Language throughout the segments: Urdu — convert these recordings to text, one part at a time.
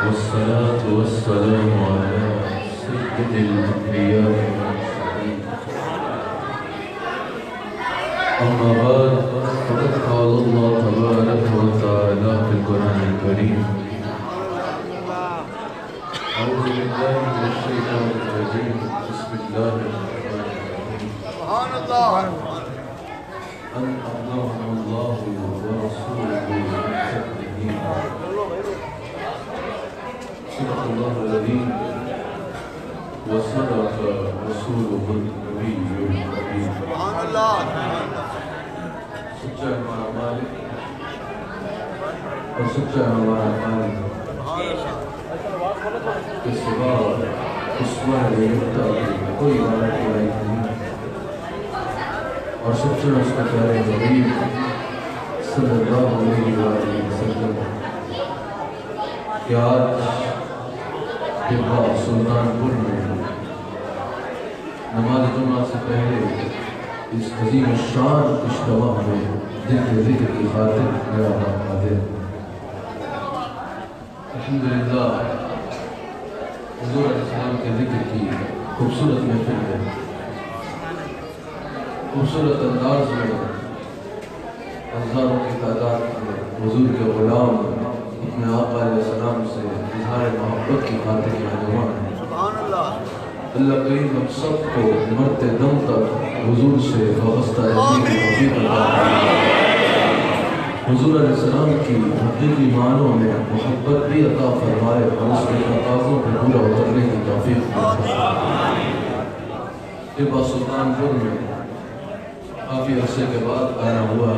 والصلاة والسلام على سيد الأنبياء والمرسلين. أما بعد فقد قال الله تبارك وتعالى في القرآن الكريم: أعوذ بالله من الشيطان الرجيم، بسم الله الرحمن الرحيم. سبحان الله. أن أغناهم الله ورسوله من فضله. صدق الله العظيم وصدق رسوله النبي الكريم. سبحان الله. سچا ہمارا مالک اور سچا ہمارا خالق کے سوا اسوہ لیتا کوئی عبادت کی لائق نہیں، اور سچا اس کا پیارے نبی صلی اللہ علیہ وسلم کہ آج طبہ سلطان پور میں نماز جمعہ سے پہلے اس عظیم الشان اجتماع میں جن کے ذکر کی خاطر میرا نام حاضر۔ الحمدللہ حضور علیہ السلام کے ذکر کی خوبصورت محفل ہے، خوبصورت انداز میں ہزاروں کی تعداد میں حضور کے غلام اپنے آقا علیہ السلام سے اظہار محبت کی خاطر مہمان ہیں۔ اللہ کریم ہم سب کو مرتے دم تک حضور سے وابستہ رہنے کی توفیق عطا فرمائے۔ حضور علیہ السلام کی حقیقی معنوں میں محبت بھی عطا فرمائے اور اس کے تقاضوں پہ پورا اترنے کی توفیق عطا فرمائے۔ طبہ سلطان پور میں کافی عرصے کے بعد آیا ہوا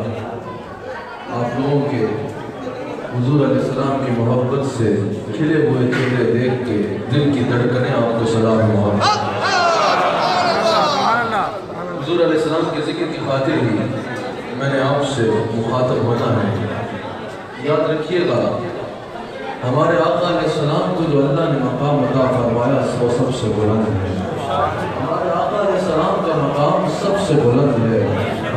آپ لوگوں کے حضور علیہ السلام کی محبت سے کھلے ہوئے چہرے دیکھ کے دل کی دھڑکنیں آپ کو سلام محبت۔ حضور علیہ السلام کے ذکر کی خاطر ہی میں نے آپ سے مخاطب ہونا ہے۔ یاد رکھیے گا ہمارے آقا علیہ السلام کو جو اللہ نے مقام عطا فرمایا وہ سب سے بلند ہے۔ ہمارے آقا علیہ السلام کا مقام سب سے بلند ہے۔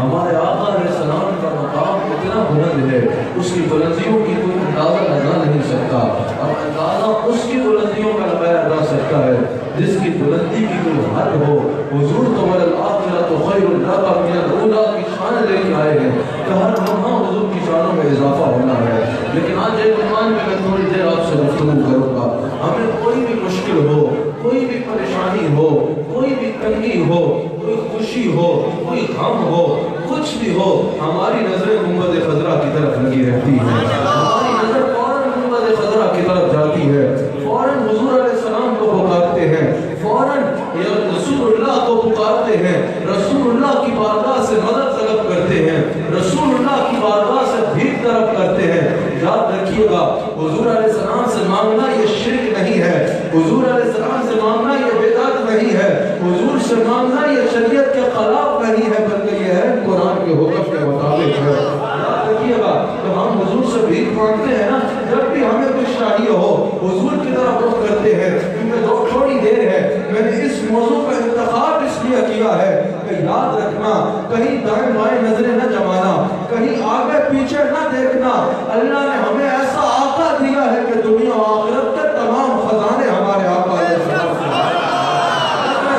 ہمارے آقا علیہ السلام کا مقام اتنا بلند ہے اس کی بلندیوں کی کوئی اندازہ لگا نہیں سکتا، اور اندازہ اس کی بلندیوں کا لگایا جا سکتا ہے جس کی بلندی کی کوئی حد ہو۔ حضور تو وَلَلْآخِرَةُ خَيْرٌ لَكَ مِنَ الْأُولَىٰ کی شان لے کے آئے ہیں کہ ہر لمحہ حضور کی شانوں میں اضافہ ہونا ہے۔ لیکن آج ایک عنوان پہ میں تھوڑی دیر آپ سے گفتگو کروں گا۔ ہمیں کوئی بھی مشکل ہو، کوئی بھی پریشانی ہو، کوئی بھی تنگی ہو، کوئی خوشی ہو، کوئی غم ہو، کچھ بھی ہو، ہماری نظر گنبد خضرا کی طرف لگی رہتی ہے۔ ہماری نظر فوراً گنبد خضرا کی طرف جاتی ہے، فوراً حضور علیہ السلام کو پکارتے ہیں، فوراً رسول اللہ کو پکارتے ہیں، رسول اللہ کی بارگاہ سے مدد طلب کرتے ہیں، رسول اللہ کی بارگاہ سے بھیک طلب کرتے ہیں۔ یاد رکھیے گا حضور علیہ السلام سے مانگنا یہ شرک نہیں ہے، حضور علیہ السلام سے مانگنا یہ بدعت نہیں ہے، حضور سے مانگنا یہ شریعت کے خلاف نہیں ہے، بلکہ یہ ہے قرآن کے حکم کے مطابق ہے۔ یاد رکھیے گا جب ہم حضور سے بھیک مانگتے ہیں نا، جب بھی ہمیں کچھ چاہیے ہو حضور کی طرف رخ کرتے ہیں۔ کیونکہ تھوڑی دیر ہے میں نے اس موضوع کا انتخاب اس لیے کیا ہے کہ یاد رکھنا کہیں دائیں بائیں نظریں نہ جمانا، کہیں آگے پیچھے نہ دیکھنا۔ اللہ نے ہمیں ایسا آقا دیا ہے کہ دنیا و آخرت کے تمام خزانے ہمارے آقا علیہ السلام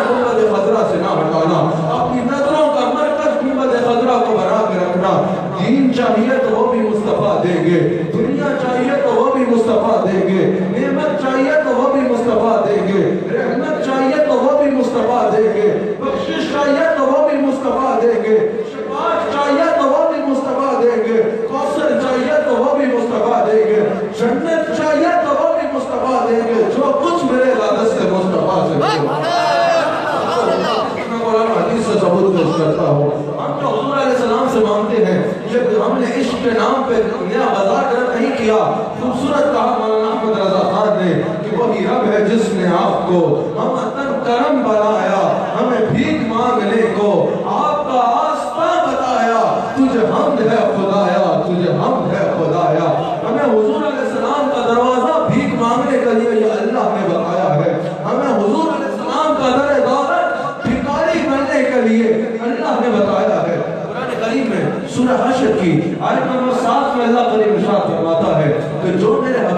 گنبد خضرا سے نہ ہٹانا، اپنی نظروں کا مرکز گنبد خضرا کو بنا کے رکھنا۔ دین چاہیے تو وہ بھی مصطفیٰ دیں گے، دنیا چاہیے تو وہ بھی مصطفیٰ دیں گے، نعمت چاہیے تو وہ بھی مصطفیٰ دیں گے، رحمت چاہیے تو وہ بھی مصطفیٰ دیں گے، بخشش چاہیے تو وہ بھی مصطفیٰ دیں گے، شفاعت چاہیے تو وہ بھی مصطفیٰ دیں گے، کوثر چاہیے تو وہ بھی مصطفیٰ دیں گے، جنت چاہیے تو وہ بھی مصطفیٰ دیں گے، جو کچھ میرے لادت سے مصطفیٰ سے ملے۔ میں قرآن حدیث سے ثبوت پیش کرتا ہوں، ہم تو حضور علیہ السلام سے مانگتے ہیں، یہ ہم نے عشق کے نام پہ نیا بازار نہیں کیا۔ خوبصورت کہا مولانا احمد رضا خان نے کہ وہی رب ہے جس نے آپ کو ہم اتن کرم بنایا، ہمیں بھیک مانگنے کو آپ کا آستہ بتایا، تجھے حمد ہے خدایا، تجھے حمد ہے خدایا۔ ہمیں حضور علیہ السلام کا دروازہ بھیک مانگنے کے لیے یہ اللہ نے بتایا ہے، ہمیں حضور علیہ السلام کا در دولت بھکاری بننے کے لیے اللہ نے بتایا ہے۔ قرآن کریم میں سورہ حشر کی آیت نمبر 7 میں اللہ کریم ارشاد فرماتا ہے کہ جو میرے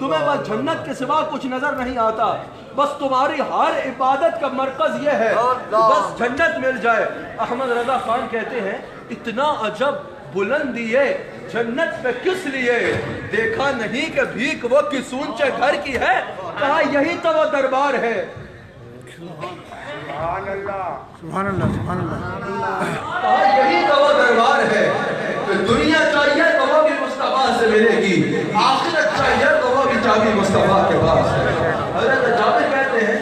تمہیں بس جنت کے سوا کچھ نظر نہیں آتا، بس تمہاری ہر عبادت کا مرکز یہ ہے بس جنت مل جائے۔ احمد رضا خان کہتے ہیں اتنا عجب بلندی ہے جنت پہ کس لیے، دیکھا نہیں کہ بھیک وہ کس اونچے گھر کی ہے، کہا یہی تو وہ دربار ہے۔ سبحان اللہ سبحان اللہ سبحان اللہ، کہا یہی تو وہ دربار ہے کہ دنیا چاہیے تو وہ بھی مصطفیٰ سے ملے گی، آخرت چاہیے تو وہ بھی چابی مصطفیٰ کے پاس ہے۔ حضرت جابر کہتے ہیں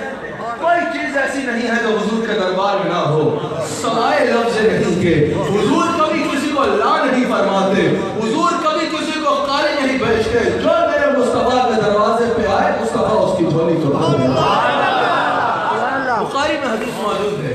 کوئی چیز ایسی نہیں ہے جو حضور کے دربار میں نہ ہو، سوائے لفظ نہیں کے حضور کبھی کسی کو لا نہیں فرماتے، حضور کبھی کسی کو خالی نہیں بیچتے، جو میرے مصطفیٰ کے دروازے پہ آئے مصطفیٰ اس کی جھولی کو بھر دیتا۔ بخاری میں حدیث موجود ہے،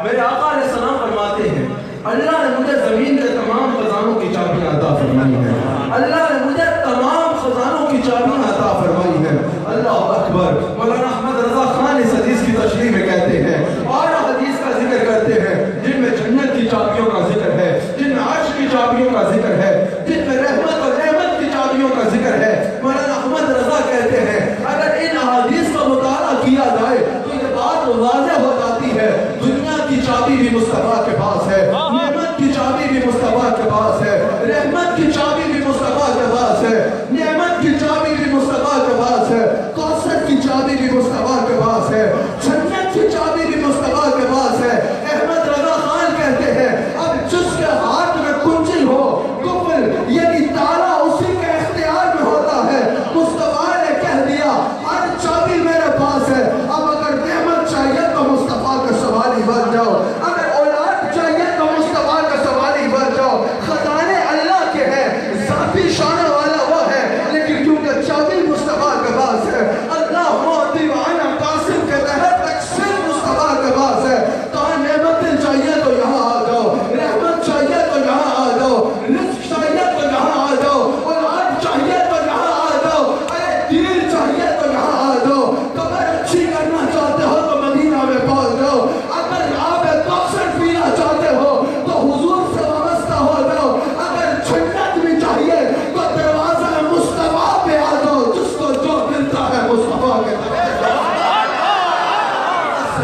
میرے آقا علیہ السلام فرماتے ہیں اللہ نے مجھے زمین کے تمام خزانوں کی چابیاں عطا فرمائی ہیں، اللہ نے مجھے تمام خزانوں کی چابیاں عطا فرمائی ہیں۔ اللہ اکبر۔ مولانا احمد رضا خان اس حدیث کی تشریح میں کہتے ہیں اور حدیث کا ذکر کرتے ہیں جن میں جنت کی چابیوں کا ذکر ہے، جن میں عرش کی چابیوں کا ذکر ہے، جن میں رحمت اور نعمت کی چابیوں کا ذکر ہے۔ مولانا احمد رضا کہتے ہیں اگر ان احادیث کا مطالعہ کیا جائے تو یہ بات واضح ہو جاتی ہے دنیا کی چابی بھی مصطفیٰ کے پاس ہے، نعمت کی چابی بھی مصطفیٰ کے پاس ہے، رحمت کی چابی بھی مصطفیٰ کے پاس ہے، نعمت کی چابی بھی مصطفیٰ کے پاس ہے، کوثر کی چابی بھی مصطفیٰ کے پاس ہے، جنت کی چابی بھی مصطفیٰ کے پاس ہے۔ احمد رضا خان کہتے ہیں اب جس کے ہاتھ میں کنجی ہو کفر یعنی تالا اسی کے اختیار میں ہوتا ہے، مصطفیٰ نے کہہ دیا ہر چابی میرے پاس ہے، اب اگر نعمت چاہیے تو مصطفیٰ کا سوالی بن جاؤ، اگر اولاد چاہیے تو مصطفیٰ کا سوالی بن جاؤ۔ خزانے اللہ کے ہیں، ذاتی شان والا وہ ہے، لیکن کیونکہ چابی مصطفیٰ کے پاس ہے، اللہ معطی وانا قاسم کے تحت تقسیم مصطفیٰ کے پاس ہے۔ کہاں نعمتیں چاہیے تو یہاں آ جاؤ، رحمت چاہیے تو یہاں آ جاؤ، رزق چاہیے تو یہاں آ جاؤ، اولاد چاہیے تو یہاں آ جاؤ، ارے دین چاہیے تو یہاں آ جاؤ، قبر اچھی کرنا چاہتے ہو تو مدینہ میں پہنچ جاؤ، اگر آب کوثر پینا چاہتے ہو تو حضور سے وابستہ ہو جاؤ، اگر جنت بھی چاہیے تو دروازہ مصطفیٰ پہ آ جاؤ، جس کو جو ملتا ہے مصطفیٰ کے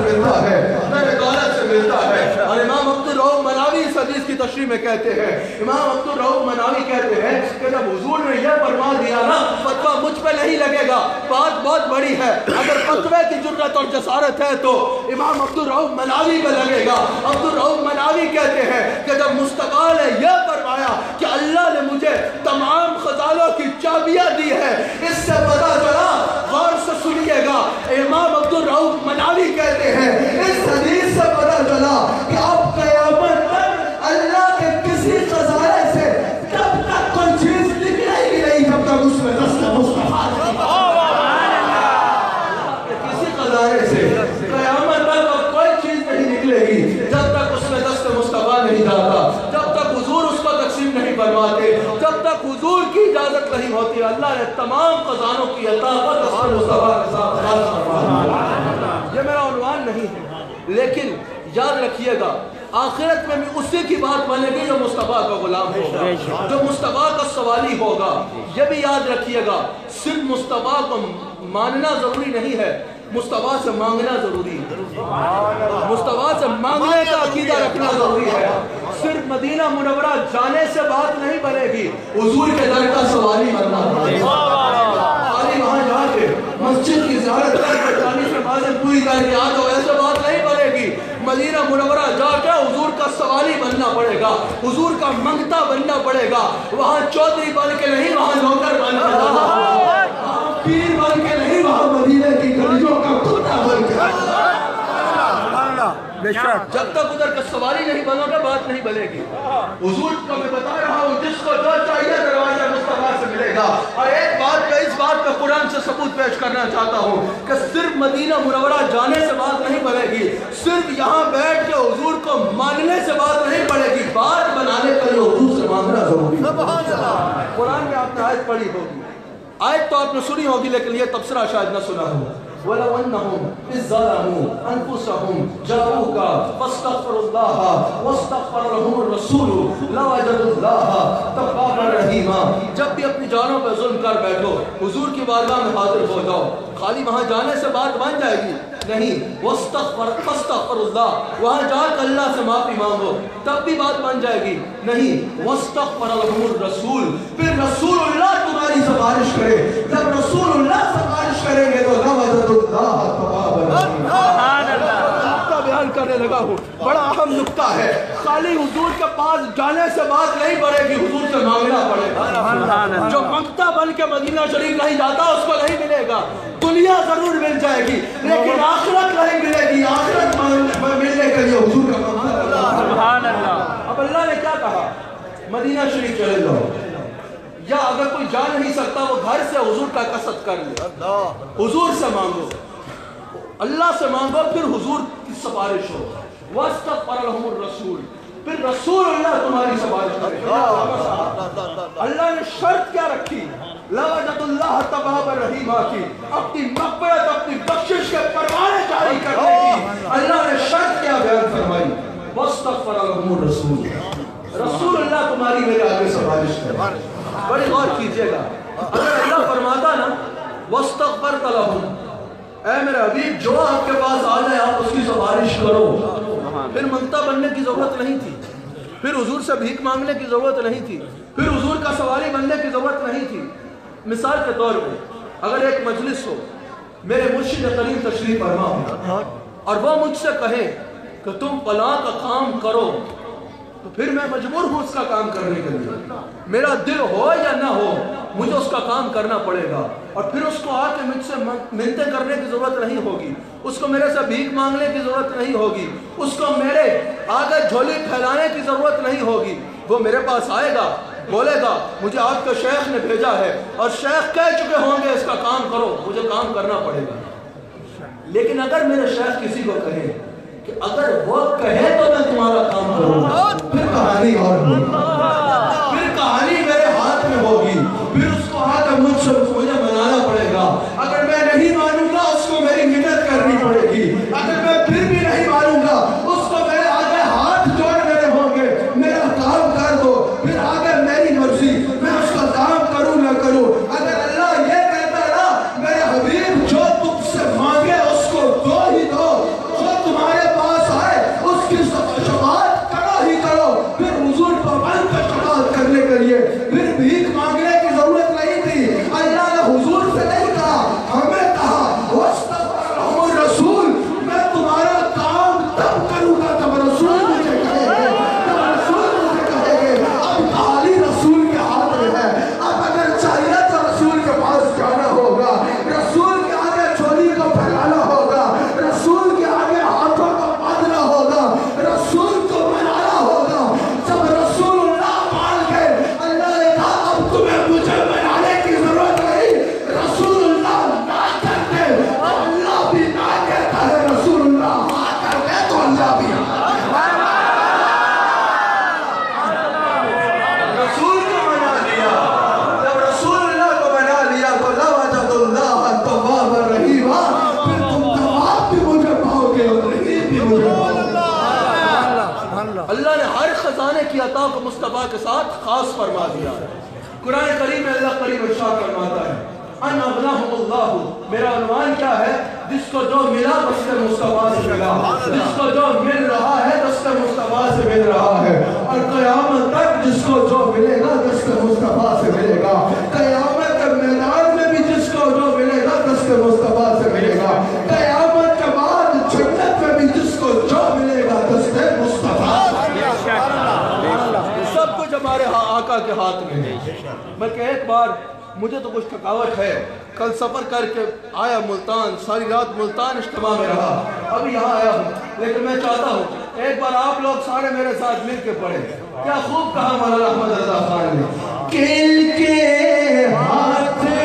ملتا ہے، میرے دولت سے ملتا ہے۔ اور امام عبدالرؤف مناوی اس حدیث کی تشریح میں کہتے ہیں، امام عبدالرؤف مناوی کہتے ہیں کہ جب حضور نے یہ فرما دیا نا فتویٰ مجھ پہ نہیں لگے گا، بات بہت بڑی ہے، اگر فتوے کی جرأت اور جسارت ہے تو امام عبدالرؤف مناوی پہ لگے گا۔ عبدالرؤف مناوی کہتے ہیں کہ جب مصطفیٰ نے یہ فرمایا کہ اللہ نے مجھے تمام خزانوں کی چابیاں دی ہے، اس سے پتہ چلا، غور سے سنیے گا، امام عبدالرؤف مناوی کہتے ہیں اس حدیث سے پتہ چلا کہ اب قیامت تک اللہ کے کسی خزانے سے جب تک کوئی چیز نکلے گی نہیں جب تک اس میں دست مصطفیٰ کسی خزانے سے قیامت تک اب کوئی چیز نہیں نکلے گی جب تک اس میں دست مصطفیٰ نہیں جاتا، جب تک حضور اس کو تقسیم نہیں فرماتے، جب تک حضور کی اجازت نہیں ہوتی۔ اللہ نے تمام خزانوں کی عطا دست مصطفیٰ کے ساتھ فرمایا۔ یہ میرا عنوان نہیں ہے، لیکن یاد رکھیے گا آخرت میں بھی اسی کی بات بنے گی جو مصطفیٰ کا غلام ہوگا، جو مصطفیٰ کا سوالی ہوگا۔ یہ بھی یاد رکھیے گا صرف مصطفیٰ کو ماننا ضروری نہیں ہے، مصطفیٰ سے مانگنا ضروری ہے، مصطفیٰ سے مانگنے کا عقیدہ رکھنا ضروری ہے۔ صرف مدینہ منورہ جانے سے بات نہیں بنے گی، حضور کے در کا سوالی بننا پڑے گا۔ خالی وہاں جا کے مسجد کی زیارت کر کے 40 نمازیں پوری کر کے آ جاؤ، ایسے بات نہیں بنے گی۔ مدینہ منورہ جا کے حضور کا سوالی بننا پڑے گا، حضور کا منگتا بننا پڑے گا۔ وہاں چودھری بن کے نہیں، وہاں نوکر بن کے جانا، وہاں پیر بن کے نہیں، وہاں مدینہ کی گلیوں کا کتا بن کے جانا۔ جب تک ادھر کا سوالی نہیں بنو گا بات نہیں بنے گی۔ حضور کو میں بتا رہا ہوں جس کو جو چاہیے دروازہ مصطفیٰ سے ملے گا۔ اور ایک بات کا اس بات کا قرآن سے ثبوت پیش کرنا چاہتا ہوں کہ صرف مدینہ منورہ جانے سے بات نہیں بنے گی، صرف یہاں بیٹھ کے حضور کو ماننے سے بات نہیں پڑے گی، بات بنانے کے لیے حضور سے مانگنا ضروری ہے۔ قرآن میں آپ نے آیت پڑھی ہوگی، آیت تو آپ نے سنی ہوگی لیکن یہ تبصرہ شاید نہ سنا ہوگا۔ وَلَوْ أَنَّهُمْ إِذْ ظَلَمُوا أَنفُسَهُمْ جَاءُوكَ فَاسْتَغْفَرُوا اللَّهَ وَاسْتَغْفَرَ لَهُمُ الرَّسُولُ لَوَجَدُوا اللَّهَ تَوَّابًا رَحِيمًا۔ جب بھی اپنی جانوں پہ ظلم کر بیٹھو حضور کی بارگاہ میں حاضر ہو جاؤ، خالی وہاں جانے سے بات بن جائے گی نہیں، فاستغفر اللہ، وہاں جا کر اللہ سے معافی مانگو تب بھی بات بن جائے گی نہیں، واستغفر لهم الرسول، پھر رسول اللہ تمہاری سفارش کرے، جب رسول اللہ سفارش کریں گے تو لوجدوا اللہ توابا رحیما۔ نقطہ بیان کرنے لگا ہوں، بڑا اہم نقطہ ہے، خالی حضور کے پاس جانے سے بات نہیں بڑھے گی، حضور سے مانگنا پڑے گا۔ جو مانگتا بن کے مدینہ شریف نہیں جاتا اس کو نہیں ملے گا، دنیا ضرور مل جائے گی لیکن آخرت نہیں ملے گی، آخرت ملنے کے لیے حضور کا سبحان اللہ۔ اب اللہ نے کیا کہا؟ مدینہ شریف چلے جاؤ، یا اگر کوئی جا نہیں سکتا وہ گھر سے حضور کا قصد کر لے، حضور سے مانگو، اللہ سے مانگو، پھر حضور کی سفارش ہو، واستغفر لهم الرسول، پھر رسول اللہ تمہاری سفارش کرے۔ اللہ نے شرط کیا رکھی؟ لوجدوا اللہ توابا رحیما کی، اپنی مغفرت اپنی بخشش کے پروانے جاری کرنے کی اللہ نے شرط کیا بیان فرمائی؟ واستغفر لهم الرسول، رسول اللہ تمہاری میرے آگے سفارش کرے۔ بڑی غور کیجئے گا، اگر اللہ فرماتا نا واستغفرت لهم، اے میرے حبیب جو آپ کے پاس آ جائے آپ اس کی سفارش کرو، پھر منگتا بننے کی ضرورت نہیں تھی، پھر حضور سے بھیک مانگنے کی ضرورت نہیں تھی، پھر حضور کا سواری بننے کی ضرورت نہیں تھی۔ مثال کے طور پہ اگر ایک مجلس ہو، میرے مرشد کریم تشریف فرما ہو اور وہ مجھ سے کہے کہ تم فلاں کا کام کرو، تو پھر میں مجبور ہوں اس کا کام کرنے کے لیے، میرا دل ہو یا نہ ہو مجھے اس کا کام کرنا پڑے گا، اور پھر اس کو آ کے مجھ سے منتیں کرنے کی ضرورت نہیں ہوگی، اس کو میرے سے بھیک مانگنے کی ضرورت نہیں ہوگی، اس کو میرے آگے جھولی پھیلانے کی ضرورت نہیں ہوگی، وہ میرے پاس آئے گا، بولے گا مجھے آپ کے شیخ نے بھیجا ہے اور شیخ کہہ چکے ہوں گے اس کا کام کرو، مجھے کام کرنا پڑے گا۔ لیکن اگر میرے شیخ کسی کو کہے کہ اگر وہ کہے تو میں تمہارا کام کروں گا، پھر کہانی اور ہوگی، پھر کہانی میرے ہاتھ میں ہوگی، پھر اس کو آ کر مجھ سے مجھے منانا پڑے گا، اگر میں نہیں مانوں گا اس کو میری منت کرنی پڑے گی، اگر میں پھر بھی نہیں مانوں گا اس کو میرے آگے ہاتھ جوڑ میرے ہوں گے، میرا کام کر دو، پھر آگے میری مرضی، میں اس کا کام کروں نہ کروں۔ اگر اللہ یہ کہتا نا میرے حبیب جو تم سے مانگے اس کو دو ہی دو، جو تمہارے پاس آئے اس کی شفاعت کرو ہی کرو، پھر حضور پابند کا شفاعت کرنے کے لیے پھر بھیک مانگنے کی ضرورت نہیں تھی۔ اللہ نے حضور سے نہیں کہا، ہمیں کہا واستغفر لهم الرسول، میں تمہارا کام تب کروں گا جب رسول مجھے کہے گے، جب رسول مجھے کہے گے۔ اب خالی رسول کے ہاتھ میں ہے، اب اگر چاہیے تو رسول کے پاس جانا ہوگا، رسول کے آگے چھولی کو پھیلانا ہوگا، رسول کے آگے ہاتھوں کو باندھنا ہوگا، رسول کو منانا ہوگا۔ جب رسول اللہ مان گئے اللہ نے کہا اب تمہیں مجھے منانے کی ضرورت نہیں، رسول اللہ نہ کرتے تو اللہ بھی نہ کہتا ہے، رسول اللہ ہاں کرتے تو اللہ بھی رسول کو منا لیا۔ جب رسول اللہ کو منا لیا تو لوجدوا اللہ توابا رحیما، پھر تم تواب بھی مجھے پاؤ گے اور رحیم بھی مجھے پاؤ گے۔ اللہ نے ہر خزانے کی عطا کو مصطفیٰ کے ساتھ خاص فرما دیا ہے۔ قرآن کریم میں اللہ کریم ارشاد فرماتا ہے ان اغناہم اللہ، میرا عنوان کیا ہے؟ جس کو جو ملا دست مصطفیٰ سے ملا، جس کو جو مل رہا ہے دست مصطفیٰ سے مل رہا ہے، اور قیامت تک جس کو جو ملے گا دست مصطفیٰ سے ملے گا، قیامت کے میدان میں بھی جس کو جو ملے گا دست مصطفیٰ سے ملے گا، قیامت کے بعد جنت میں بھی جس کو جو ملے گا دست مصطفیٰ سے۔ سب کچھ ہمارے آقا کے ہاتھ میں ہے۔ بلکہ ایک بار مجھے تو کچھ تھکاوٹ ہے، کل سفر کر کے آیا ملتان، ساری رات ملتان اجتماع میں رہا، اب یہاں آیا ہوں، لیکن میں چاہتا ہوں ایک بار آپ لوگ سارے میرے ساتھ مل کے پڑھیں۔ کیا خوب کہا مولانا احمد رضا خان نے، کل کے ہاتھ میں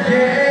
Yeah.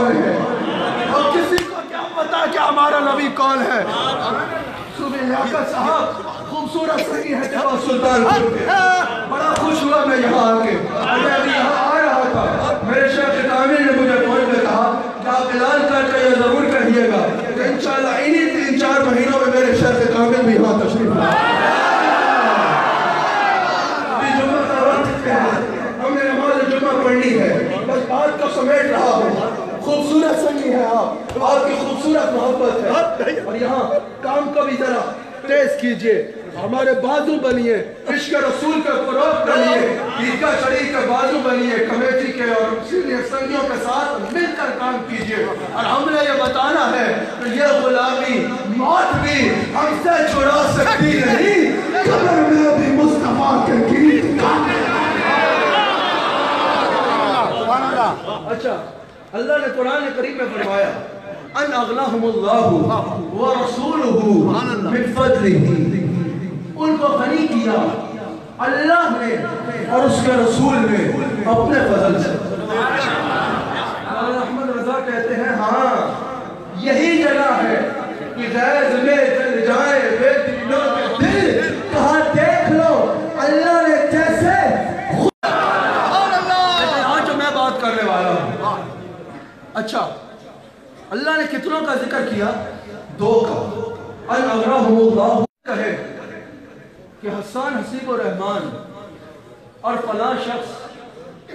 کون ہے اور کسی کو کیا پتا کہ ہمارا نبی کون ہے؟ صوفی لیاقت صاحب خوبصورت سنگی ہے جب سلطان پور کے، بڑا خوش ہوا میں یہاں آ کے، میں ابھی یہاں آ رہا تھا، میرے شیخ کامل نے مجھے فون پہ کہا کہ آپ اعلان کر کے یہ ضرور کہیے گا کہ انشاءاللہ انہی 3-4 مہینوں میں میرے شیخ کامل بھی یہاں تشریف لائیں۔ ابھی جمعہ کا وقت ہے، ہم نے نماز جمعہ پڑھنی ہے، بس بات کو سمیٹ رہا ہوں۔ خوبصورت سنگی ہے آپ کی خوبصورت محبت ہے، اور یہاں کام کو بھی ذرا تیز کیجئے، ہمارے بازو بنیے، عشق رسول کے فروغ کریے، عیدگاہ شریف کے بازو بنیے، کمیٹی کے اور سینئر سنگیوں کے ساتھ مل کر کام کیجئے، اور ہم نے یہ بتانا ہے کہ یہ غلامی موت بھی ہم سے چھڑا سکتی نہیں، قبر میں بھی مصطفیٰ کے گیت گانے۔ اچھا، اللہ نے قرآن کریم میں فرمایا ان اغناہم اللہ ورسولہ من فضلہ، ان کو غنی کیا اللہ نے اور اس کے رسول نے اپنے فضل سے۔ مولانا احمد رضا کہتے ہیں ہاں یہی جگہ ہے کہ غیظ میں جل جائے بے دلوں کے دل، کہاں دیکھ لو اللہ نے کیسے آج جو میں بات کرنے والا ہوں۔ اچھا، اللہ نے کتنوں کا ذکر کیا؟ 2 کا۔ ان اغراہم اللہ کہے کہ حسان حسیب الرحمن اور فلاں شخص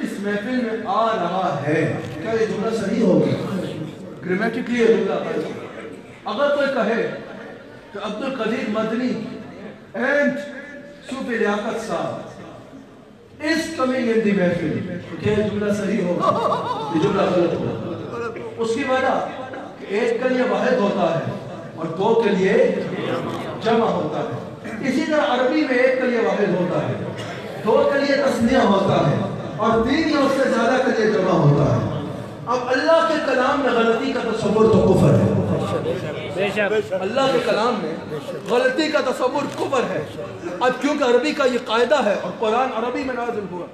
اس محفل میں آ رہا ہے، کیا یہ جملہ صحیح ہوگی؟ گرامیٹکلی یہ جملہ ہے۔ اگر کوئی کہے کہ عبدالقدیر مدنی اینڈ صوفی لیاقت صاحب اس کمنگ ان دی محفل، کیا یہ جملہ صحیح ہوگا؟ یہ جملہ غلط ہوگا۔ اس کی وجہ کہ ایک کے لیے واحد ہوتا ہے اور 2 کے لیے جمع ہوتا ہے، اسی طرح عربی میں ایک کے لیے واحد ہوتا ہے، 2 کے لیے تثنیہ ہوتا ہے اور 3 یا اس سے زیادہ کے لیے جمع ہوتا ہے۔ اب اللہ کے کلام میں غلطی کا تصور تو کفر ہے، اللہ کے کلام میں غلطی کا تصور کفر ہے۔ اب کیونکہ عربی کا یہ قاعدہ ہے اور قرآن عربی میں نازل ہوا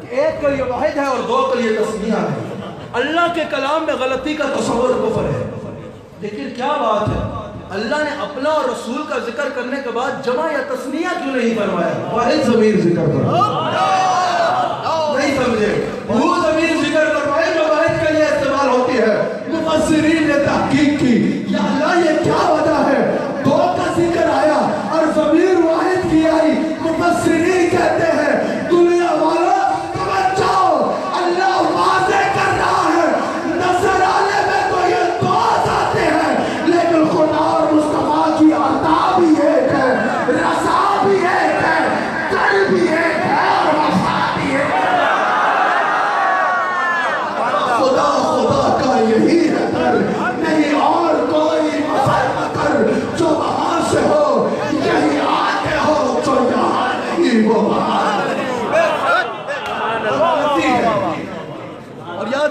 کہ ایک کے لیے واحد ہے اور 2 کے لیے تثنیہ ہے، اللہ کے کلام میں غلطی کا تصور کفر ہے۔ لیکن کیا بات ہے، اللہ نے اپنا اور رسول کا ذکر کرنے کے بعد جمع یا تثنیہ کیوں نہیں فرمایا؟ واحد ضمیر ذکر کرو، نہیں سمجھے؟ وہ ضمیر ذکر کروائی جو واحد کے لیے استعمال ہوتی ہے۔ مفسرین نے تحقیق کی یا اللہ یہ کیا وجہ ہے 2 کا ذکر آیا اور ضمیر واحد کی آئی؟ مفسرین کہتے ہیں دنیا والا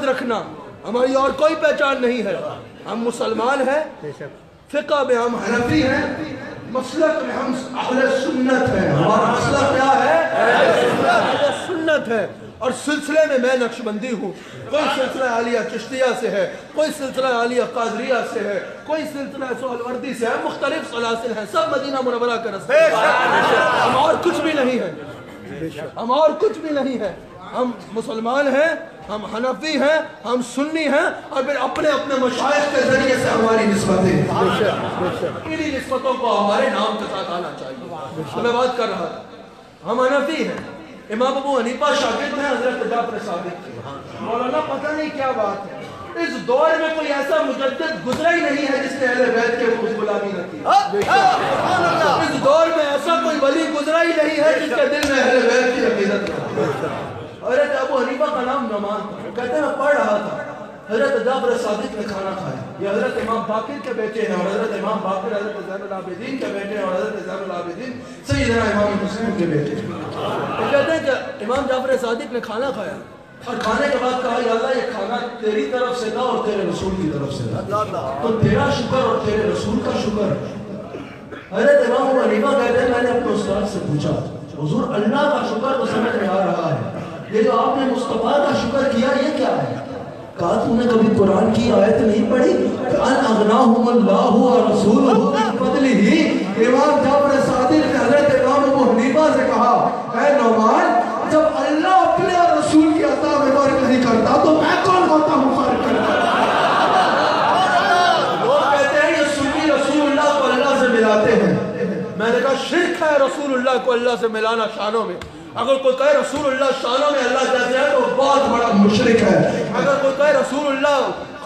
رکھنا ہماری اور کوئی پہچان نہیں ہے، ہم مسلمان ہیں، فقہ میں ہم حنفی ہیں، مسلک میں ہم اہل سنت ہیں، ہمارا مسلک کیا ہے؟ اہل سنت ہے، اور سلسلے میں نقشبندی ہوں، کوئی سلسلہ عالیہ چشتیہ سے ہے، کوئی سلسلہ عالیہ قادریہ سے ہے، کوئی سلسلہ سہروردی سے ہے، مختلف سلاسل ہیں، سب مدینہ منورہ کا رسول، ہم اور کچھ بھی نہیں ہیں، ہم اور کچھ بھی نہیں ہیں، ہم مسلمان ہیں، ہم حنفی ہیں، ہم سنی ہیں، اور پھر اپنے اپنے مشائخ کے ذریعے سے ہماری نسبتیں، انہی نسبتوں کو ہمارے نام کے ساتھ آنا چاہیے۔ میں بات کر رہا تھا، ہم حنفی ہیں، امام ابو حنیفہ شاگرد ہیں حضرت جعفر صادق کے، مولانا پتہ نہیں کیا بات ہے، اس دور میں کوئی ایسا مجدد گزرا ہی نہیں ہے جس نے اہل بیت کے غلامی نہ کی، اس دور میں ایسا کوئی ولی گزرا ہی نہیں ہے جس کے دل میں اہل بیت کی عقیدت نہ۔ حضرت ابو حنیفہ کا نام نعمان تھا، کہتے ہیں میں پڑھ رہا تھا، حضرت جعفر صادق نے کھانا کھایا، یہ حضرت امام باقر کے بیٹے ہیں، اور حضرت امام باقر حضرت زین العابدین کے بیٹے ہیں، اور حضرت زین العابدین سیدنا امام مسلم کے بیٹے ہیں۔ وہ کہتے ہیں کہ امام جعفر صادق نے کھانا کھایا اور کھانے کے بعد کہا یا اللہ یہ کھانا تیری طرف سے تھا اور تیرے رسول کی طرف سے تھا، تو تیرا شکر اور تیرے رسول کا شکر۔ حضرت امام ابو حنیفہ کہتے ہیں میں نے اپنے استاد سے پوچھا حضور اللہ کا شکر تو سمجھ میں آ رہا ہے، یہ جو آپ نے مصطفیٰ کا شکر کیا یہ کیا ہے؟ کہا تو نے کبھی قرآن کی آیت نہیں پڑھی کہ ان اغناہم اللہ و رسولہ من فضلہ؟ امام جعفر صادق نے حضرت امام ابو حنیفہ سے کہا اے نعمان جب اللہ اپنے اور رسول کی عطا میں فرق نہیں کرتا تو میں کون ہوتا ہوں فرق کرتا؟ لوگ کہتے ہیں یہ سنی رسول اللہ کو اللہ سے ملاتے ہیں. میں نے کہا شرک ہے رسول اللہ کو اللہ سے ملانا شانوں میں. اگر کوئی کہے رسول اللہ شانوں میں اللہ جیسے ہے تو بہت بڑا مشرک ہے. اگر کوئی کہے رسول اللہ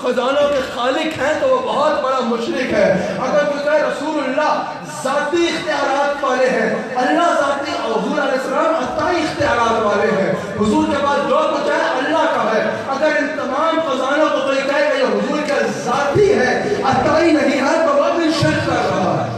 خزانوں کے خالق ہیں تو وہ بہت بڑا مشرک ہے. اگر کوئی کہے رسول اللہ ذاتی اختیارات والے ہیں، اللہ ذاتی اور حضور علیہ السلام عطائی اختیارات والے ہیں، حضور کے بعد جو کچھ ہے اللہ کا ہے. اگر ان تمام خزانوں کو کوئی کہے کہ یہ حضور کا ذاتی ہے عطائی نہیں ہے تو وہ بھی شرک کر رہا ہے.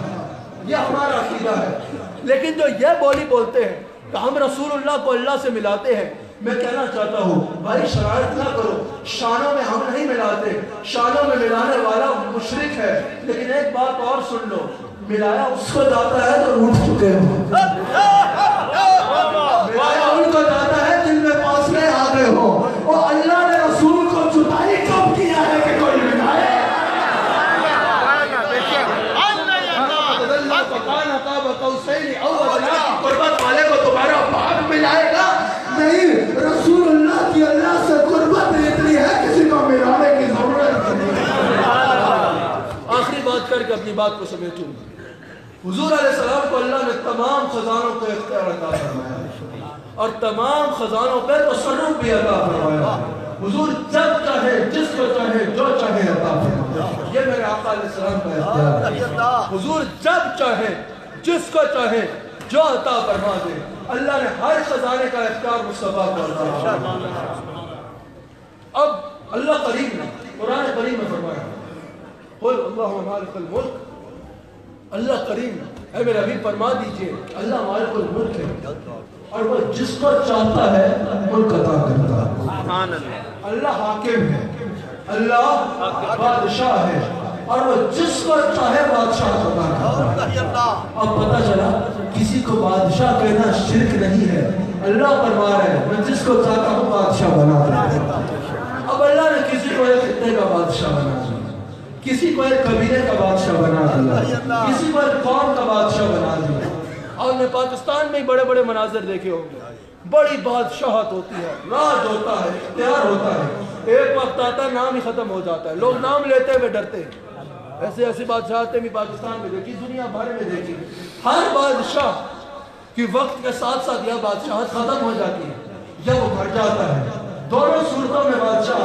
یہ ہمارا عقیدہ ہے. لیکن جو یہ بولی بولتے ہیں کہ ہم رسول اللہ کو اللہ سے ملاتے ہیں، میں کہنا چاہتا ہوں بھائی شرارت نہ کرو. شانوں میں ہم نہیں ملاتے، شانوں میں ملانے والا مشرک ہے. لیکن ایک بات اور سن لو، ملایا اس کو جاتا ہے تو اٹھ چکے ہو، ملایا ان کو جاتا ہے جن میں فاصلے آ گئے ہو. اور اللہ نے رسول کو جدائی کب کیا ہے کہ کوئی ملائے؟ قربت والے کو تمہارا باپ ملائے گا نہیں. رسول اللہ کی اللہ سے قربت اتنی ہے کسی کو ملانے کی ضرورت نہیں. آخری بات کر کے اپنی بات کو سمیٹوں. حضور علیہ السلام کو اللہ نے تمام خزانوں کو اختیار عطا فرمایا اور تمام خزانوں پہ تصرف بھی عطا فرمایا. حضور جب چاہے جس کو چاہے جو چاہے عطا فرمایا. یہ میرے آقا علیہ السلام کا اختیار ہے. حضور جب چاہے جس کو چاہے جو عطا فرما دے. اللہ نے ہر خزانے کا اختیار مصطفیٰ کو عطا فرمایا. اب اللہ کریم نے قرآن کریم میں فرمایا قل اللہم مالک الملک. اللہ کریم اے میرے حبیب فرما دیجئے اللہ مالک الملک ہے اور وہ جس کو چاہتا ہے ملک عطا کرتا ہے. اللہ حاکم ہے، اللہ بادشاہ ہے اور وہ جس کو چاہے بادشاہ عطا کرتا ہے. اب پتہ چلا کسی کو بادشاہ کہنا شرک نہیں ہے. اللہ فرما رہا ہے میں جس کو چاہتا ہوں بادشاہ بنا دیتا ہوں. اب اللہ نے کسی کو ایک خطے کا بادشاہ بنا دیا، کسی کو ایک قبیلے کا بادشاہ بنا دیا، کسی کو ایک قوم کا بادشاہ بنا دیا. اور نے پاکستان میں بڑے بڑے مناظر دیکھے ہوں گے، بڑی بادشاہت ہوتی ہے، راج ہوتا ہے، اختیار ہوتا ہے. ایک وقت آتا ہے نام ہی ختم ہو جاتا ہے، لوگ نام لیتے ہوئے ڈرتے ہیں. ایسے ایسی بادشاہتیں بھی پاکستان میں دیکھی، دنیا بھر میں دیکھی. ہر بادشاہ کی وقت کے ساتھ ساتھ یہ بادشاہت ختم ہو جاتی ہے یا وہ گھٹ جاتا ہے. دونوں صورتوں میں بادشاہ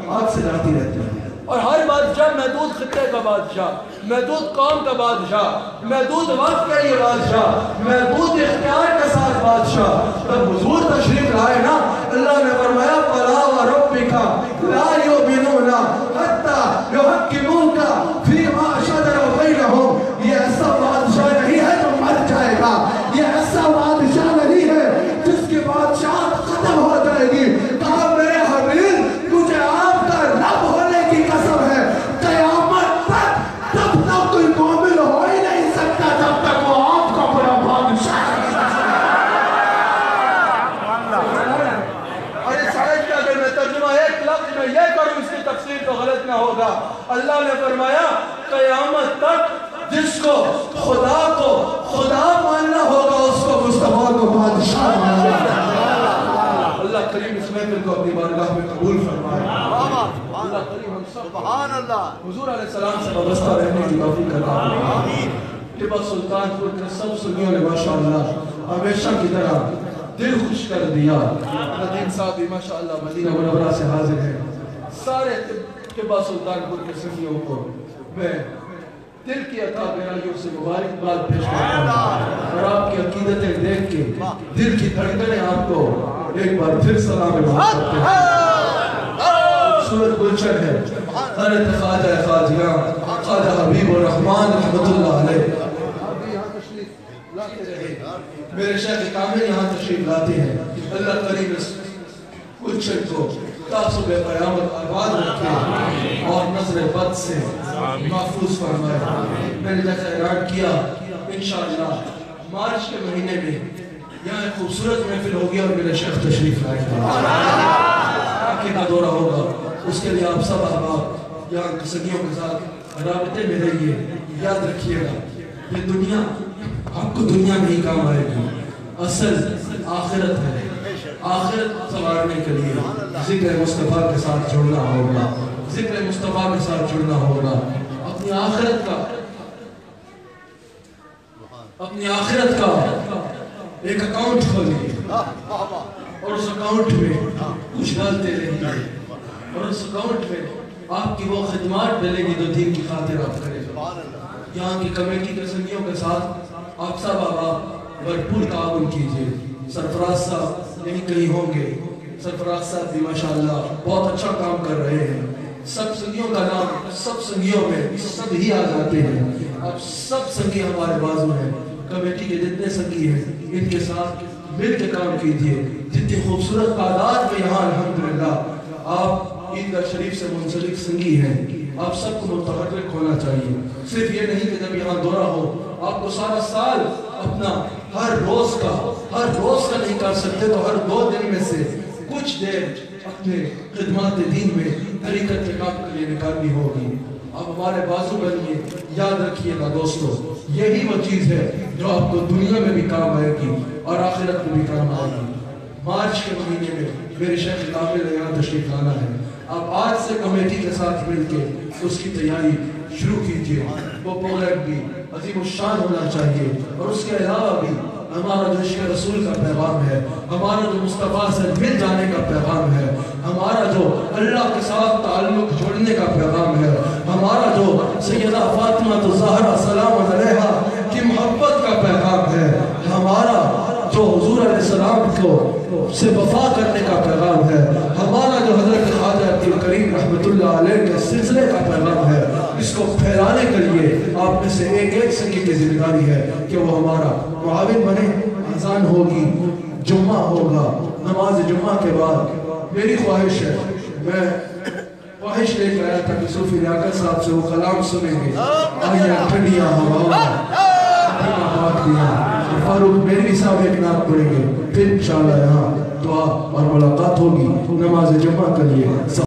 ہاتھ سے جاتی رہتی ہے. اور ہر بادشاہ محدود خطے کا بادشاہ، محدود قوم کا بادشاہ، محدود وقت کے لیے بادشاہ، محدود اختیار کے ساتھ بادشاہ. تب حضور تشریف لائے نا، اللہ نے فرمایا فَلَا وَرَبِّكَ لَا يُؤْمِنُونَ حَتَّى يُحَكِّمُوكَ فِيمَا شَجَرَ بَيْنَهُمْ. یہ ایسا بادشاہ نہیں ہے جو مر جائے گا، یہ ایسا بادشاہ نہیں ہے جس کی بادشاہت ختم ہو جائے گی. کہا میرے حبیب مجھے آپ کا رب ہونے کی قسم ہے قیامت تک تب تک کوئی مومن ہو ہی نہیں سکتا جب تک وہ آپ کا بڑا بادشاہ ہے. اور اس آیت کا اگر میں ترجمہ ایک لفظ میں یہ کروں اس کی تفسیر تو غلط نہ ہوگا. اللہ نے فرمایا قیامت تک جس کو خدا ماننا ہوگا اس کو مصطفیٰ کو بادشاہ ماننا ہوگا. اللہ کریم اس محفل کو اپنی بارگاہ میں قبول فرمائے. اللہ کریم ہم سب سبحان اللہ حضور علیہ السلام سے وابستہ رہنے کی توفیق عطا فرمائے. ٹیپو سلطان پور کے سب سنیوں نے ماشاءاللہ ہمیشہ کی طرح دل خوش کر دیا. ندیم صاحب بھی ماشاءاللہ مدینہ منورہ سے حاضر ہیں. سارے ٹیپو سلطان پور کے سنیوں کو میں دل کی عطا گہرائیوں سے مبارکباد پیش کرتا ہوں اور آپ کی عقیدتیں دیکھ کے دل کی دھڑکنیں آپ کو ایک بار پھر سلام علیکم کرتے ہیں. سورت گلشن ہے حضرت خواجہ خواجیاں خواجہ حبیب الرحمن رحمت اللہ علیہ آپ یہاں تشریف لاتے رہے. میرے شیخ کامل یہاں تشریف لاتے ہیں. اللہ کریم اس گلشن کو تعصب قیامت آباد رکھے اور نظر بد سے محفوظ فرمائے. میں نے جیسا اعلان کیا انشاءاللہ مارچ کے مہینے میں یہاں خوبصورت محفل ہوگی اور میرے شیخ تشریف لائے گا. کا دورہ ہوگا. اس کے لیے آپ سب احباب یہاں سنگیوں کے ساتھ رابطے میں رہیے. یاد رکھیے گا یہ دنیا آپ کو دنیا نہیں کام آئے گی, اصل آخرت ہے. آخرت سنوارنے کے لیے ذکر مصطفیٰ کے ساتھ جڑنا ہوگا, ذکر مصطفیٰ کے ساتھ جڑنا ہوگا. اپنی آخرت کا ایک اکاؤنٹ کھولیے اور اس اکاؤنٹ میں کچھ ڈالتے رہیے, اور اس اکاؤنٹ میں آپ کی وہ خدمات ڈلے گی جو دین کی خاطر آپ کریں. یہاں کی کمیٹی کے سنگیوں کے ساتھ آپ سب آپ بھرپور تعاون کیجیے. سرفراز صاحب یہیں کہیں ہوں گے, سرفراز صاحب بھی ماشاءاللہ بہت اچھا کام کر رہے ہیں. سب سنگیوں کا نام سب سنگیوں میں سب ہی آ جاتے ہیں. اب سب سنگی ہمارے بازو ہیں, کمیٹی کے جتنے سنگی ہیں ان کے ساتھ مل کے کام کیجیے. جتنی خوبصورت تعداد میں یہاں الحمدللہ آپ عیدگاہ شریف سے منسلک سنگی ہیں, آپ سب کو متحرک ہونا چاہیے. صرف یہ نہیں کہ جب یہاں دورہ ہو آپ کو سارا سال اپنا ہر روز کا نہیں کر سکتے تو ہر 2 دن میں سے کچھ دیر اپنے خدمات دین میں طریقت کے کام کے لیے نکالنی ہوگی. آپ ہمارے بازو بنیے. یاد رکھیے گا دوستو, یہی وہ چیز ہے جو آپ کو دنیا میں بھی کام آئے گی اور آخرت میں بھی کام آئے گی. مارچ کے مہینے میں میرے شیخ کامل یہاں تشریف لانا ہے. آپ آج سے کمیٹی کے ساتھ مل کے اس کی تیاری شروع کیجیے. وہ پروگرام بھی عظیم الشان ہونا چاہیے, اور اس کے علاوہ بھی ہمارا جو عشق رسول کا پیغام ہے, ہمارا جو مصطفیٰ سے مل جانے کا پیغام ہے, ہمارا جو اللہ کے ساتھ تعلق جوڑنے کا پیغام ہے, ہمارا جو سیدہ فاطمہ الزہرا سلام علیہا کی محبت کا پیغام ہے, ہمارا جو حضور علیہ السلام کو سے وفا کرنے کا پیغام ہے, ہمارا جو حضرت خواجہ عبدالکریم رحمت اللہ علیہ کے سلسلے کا پیغام ہے, اس کو پھیلانے کے لیے آپ میں سے ایک سنگی کی ذمہ داری ہے کہ وہ ہمارا معاون بنے. اذان ہوگی, جمعہ ہوگا, نماز جمعہ کے بعد میری خواہش ہے, میں خواہش لے کے آیا تھا کہ صوفی لیاقت صاحب سے وہ کلام سنیں گے, آئیے ٹھنڈیاں ہواؤں فاروق میری صاحب ایک نام پڑھیں گے, پھر انشاءاللہ یہاں دعا اور ملاقات ہوگی. نماز جمعہ کے لیے